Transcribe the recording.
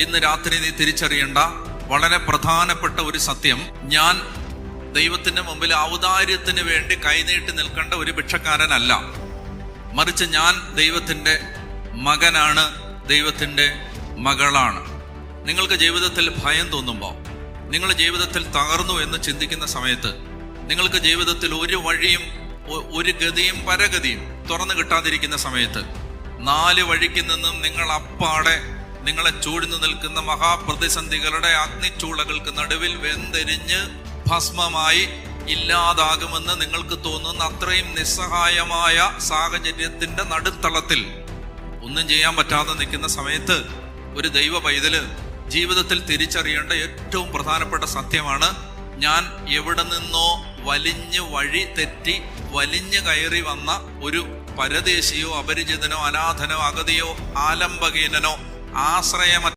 ഇന്ന് രാത്രി നീ തിരിച്ചറിയേണ്ട വളരെ പ്രധാനപ്പെട്ട ഒരു സത്യം, ഞാൻ ദൈവത്തിന്റെ മുമ്പിൽ ഔദാര്യത്തിന് വേണ്ടി കൈനീട്ടി നിൽക്കേണ്ട ഒരു ഭിക്ഷക്കാരനല്ല, മറിച്ച് ഞാൻ ദൈവത്തിന്റെ മകനാണ്, ദൈവത്തിന്റെ മകളാണ്. നിങ്ങൾക്ക് ജീവിതത്തിൽ ഭയം തോന്നുമ്പോൾ, നിങ്ങൾ ജീവിതത്തിൽ തകർന്നു എന്ന് ചിന്തിക്കുന്ന സമയത്ത്, നിങ്ങൾക്ക് ജീവിതത്തിൽ ഒരു വഴിയും ഒരു ഗതിയും പരഗതിയും തുറന്നു കിട്ടാതിരിക്കുന്ന സമയത്ത്, 4 വഴിക്ക് നിന്നും നിങ്ങൾ അപ്പാടെ നിങ്ങളെ ചൂഴ്ന്നു നിൽക്കുന്ന മഹാപ്രതിസന്ധികളുടെ അഗ്നിച്ചൂളകൾക്ക് നടുവിൽ വെന്തെരിഞ്ഞ് ഭസ്മമായി ഇല്ലാതാകുമെന്ന് നിങ്ങൾക്ക് തോന്നുന്ന അത്രയും നിസ്സഹായമായ സാഹചര്യത്തിന്റെ നടുത്തളത്തിൽ ഒന്നും ചെയ്യാൻ പറ്റാതെ നിൽക്കുന്ന സമയത്ത്, ഒരു ദൈവ പൈതല് ജീവിതത്തിൽ തിരിച്ചറിയേണ്ട ഏറ്റവും പ്രധാനപ്പെട്ട സത്യമാണ്, ഞാൻ എവിടെ നിന്നോ വലിഞ്ഞ് വഴി തെറ്റി വലിഞ്ഞു കയറി വന്ന ഒരു പരദേശിയോ അപരിചിതനോ അനാഥനോ അഗതിയോ ആലംബഹീനനോ ആശ്രയമ